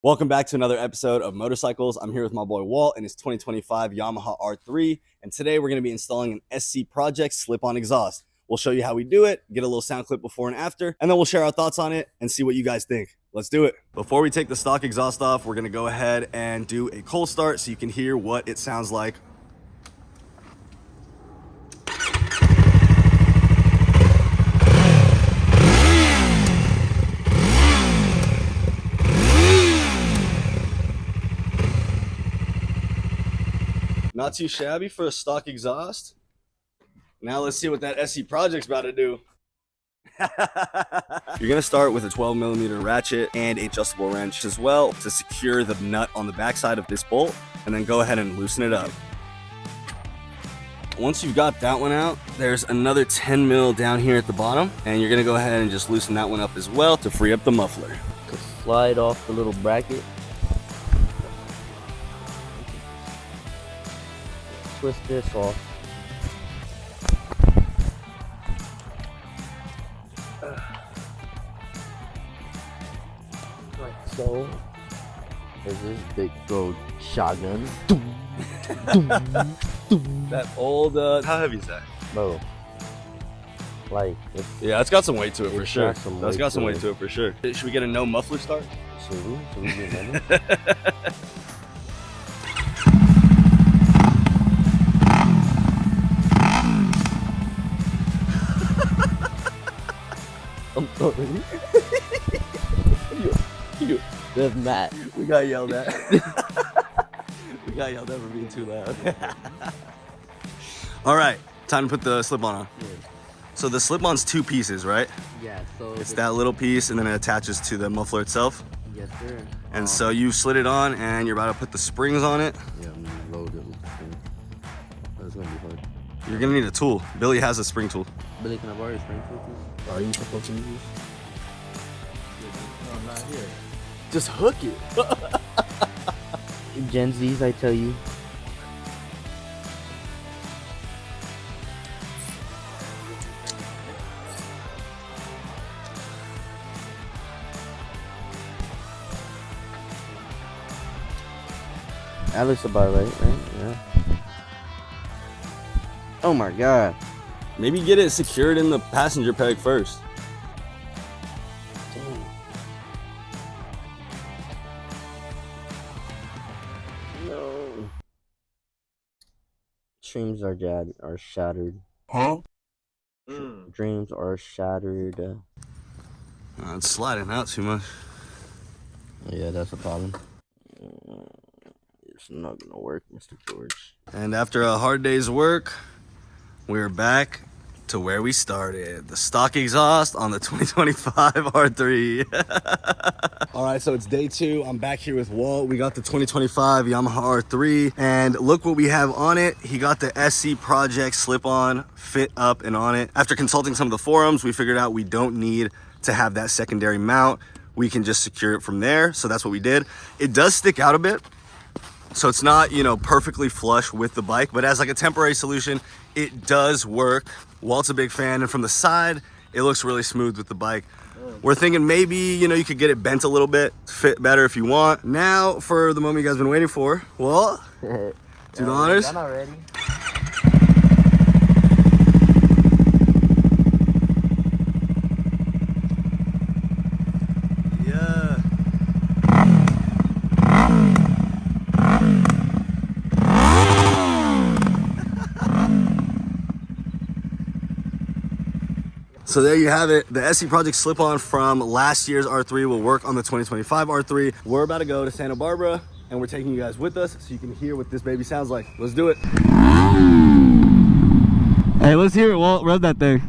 Welcome back to another episode of Motorcycles. I'm here with my boy Walt and his 2025 Yamaha R3, and today we're going to be installing an SC Project slip-on exhaust. We'll show you how we do it, get a little sound clip before and after, and then we'll share our thoughts on it and see what you guys think. Let's do it. Before we take the stock exhaust off, we're going to go ahead and do a cold start so you can hear what it sounds like. Not too shabby for a stock exhaust. Now let's see what that SC Project's about to do. You're gonna start with a 12mm ratchet and a adjustable wrench as well to secure the nut on the backside of this bolt, and then go ahead and loosen it up. Once you've got that one out, there's another 10mm down here at the bottom, and you're gonna go ahead and just loosen that one up as well to free up the muffler. To slide off the little bracket. Twist this off. Like so. There's this big gold shotgun. That old, how heavy is that? Bro. Like, Yeah, it's got some weight to it for sure. That's got some weight to it for sure. Should we get a no muffler start? Should we get ready? I'm sorry. That's Matt. We got yelled at. We got yelled at for being too loud. All right, time to put the slip-on on. Yeah. So the slip-on's two pieces, right? Yeah, so It's that little piece, and then it attaches to the muffler itself. Yes, sir. And so you slid it on, and you're about to put the springs on it. Yeah, I'm gonna load it with the spring. That's gonna be hard. You're gonna need a tool. Billy has a spring tool. Billy, can I borrow your spring tool? Are you supposed to use this? No, I'm not here. Just hook it. Gen Zs, I tell you. That looks about right? Yeah. Oh my god. Maybe get it secured in the passenger peg first. Dang. No. Dreams are shattered. Huh? Dreams are shattered. It's sliding out too much. Yeah, that's a problem. It's not gonna work, Mr. George. And after a hard day's work, we're back to where we started. The stock exhaust on the 2025 R3. All right, so it's day two. I'm back here with Walt. We got the 2025 Yamaha R3, and look what we have on it. He got the SC Project slip-on fit up and on it. After consulting some of the forums, we figured out we don't need to have that secondary mount. We can just secure it from there. So that's what we did. It does stick out a bit. So it's not, you know, perfectly flush with the bike, but as like a temporary solution, it does work. Walt's a big fan, and from the side, it looks really smooth with the bike. We're thinking maybe, you know, you could get it bent a little bit, fit better if you want. Now, for the moment you guys been waiting for, Walt, do the honors. I'm not ready. So there you have it. The SC Project slip-on from last year's R3 will work on the 2025 R3. We're about to go to Santa Barbara, and we're taking you guys with us so you can hear what this baby sounds like. Let's do it. Hey, let's hear it, Walt. Rub that thing.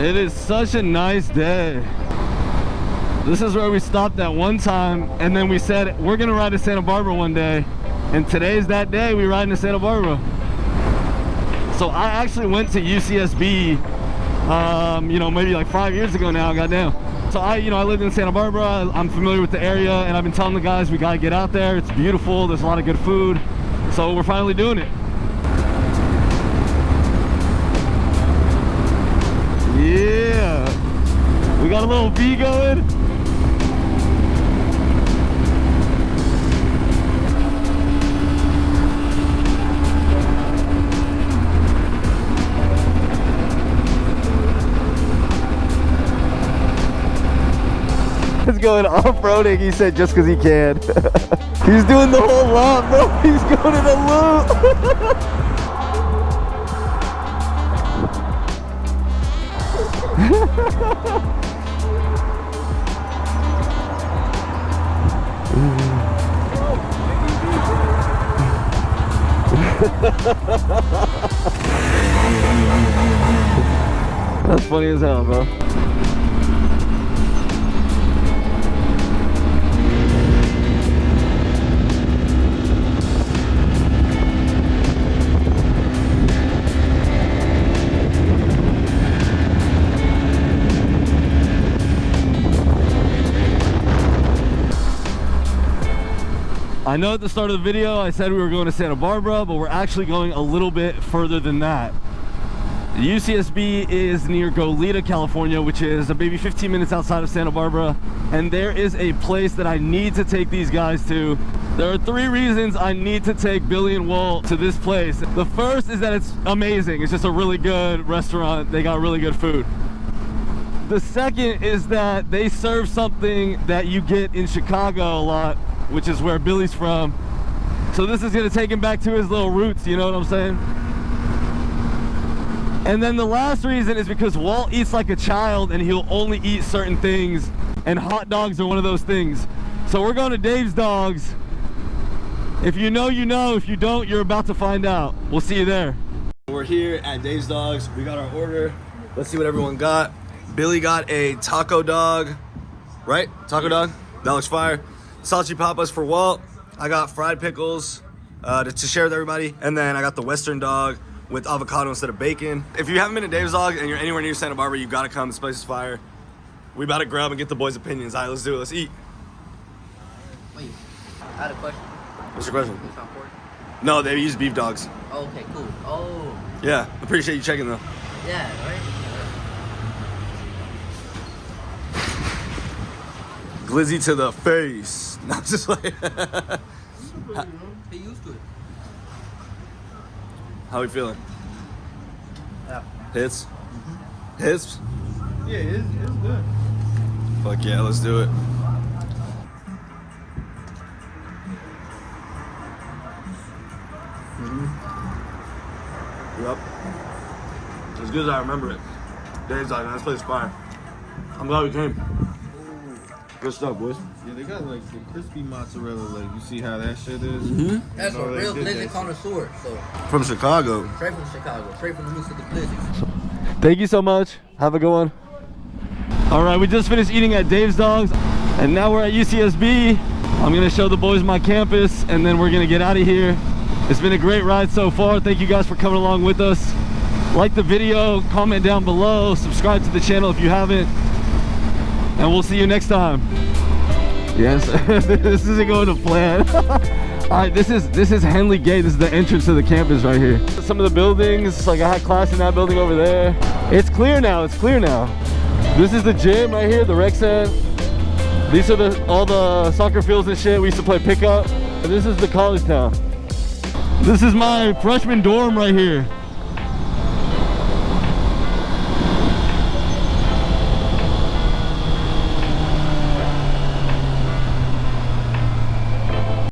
It is such a nice day. This is where we stopped that one time, and then we said we're gonna ride to Santa Barbara one day, and today's that day. We ride to Santa Barbara. So I actually went to UCSB, you know, maybe like 5 years ago now. Goddamn. So I lived in Santa Barbara. I'm familiar with the area, and I've been telling the guys we gotta get out there. It's beautiful. There's a lot of good food. So we're finally doing it. Yeah, we got a little V going. He's going off-roading, he said, just because he can. He's doing the whole lot, bro. He's going in a loop. That's funny as hell, bro. I know at the start of the video I said we were going to Santa Barbara, but we're actually going a little bit further than that. UCSB is near Goleta, California, which is maybe 15 minutes outside of Santa Barbara, and there is a place that I need to take these guys to. There are 3 reasons I need to take Billy and Walt to this place. The first is that it's amazing. It's just a really good restaurant. They got really good food. The second is that they serve something that you get in Chicago a lot, which is where Billy's from. So this is gonna take him back to his little roots, you know what I'm saying? And then the last reason is because Walt eats like a child and he'll only eat certain things, and hot dogs are one of those things. So we're going to Dave's Dogs. If you know, you know. If you don't, you're about to find out. We'll see you there. We're here at Dave's Dogs. We got our order. Let's see what everyone got. Billy got a taco dog, right? Taco dog? That looks fire. Salchi Papas for Walt. I got fried pickles to share with everybody. And then I got the Western dog with avocado instead of bacon. If you haven't been to Dave's Dog and you're anywhere near Santa Barbara, you gotta come. This place is fire. We about to grub and get the boys' opinions. All right, let's do it. Let's eat. Wait, I had a question. What's your question? It's not pork? No, they use beef dogs. Oh, okay, cool. Oh. Yeah, appreciate you checking though. Yeah, right? Glizzy to the face. No, just like. He used to it. How we feeling? Yeah. Hits? Hits? Yeah, it's good. Fuck yeah, let's do it. Yep. As good as I remember it. Dave's like, this place is fire. I'm glad we came. Good stuff, boys. Yeah, they got like the crispy mozzarella. Like, you see how that shit is? That's You know, a they real did that blizzard shit. connoisseur. So From Chicago. straight from Chicago, straight from the roots of the blizzard. Thank you so much. Have a good one. All right, we just finished eating at Dave's Dogs, and now we're at UCSB. I'm gonna show the boys my campus, and then we're gonna get out of here. It's been a great ride so far. Thank you guys for coming along with us. Like the video, comment down below, subscribe to the channel if you haven't, and we'll see you next time. Yes, this isn't going to plan. All right, this is Henley Gate. This is the entrance to the campus right here. Some of the buildings, like I had class in that building over there. It's clear now, it's clear now. This is the gym right here, the rec center. These are all the soccer fields and shit. We used to play pickup. This is the college town. This is my freshman dorm right here.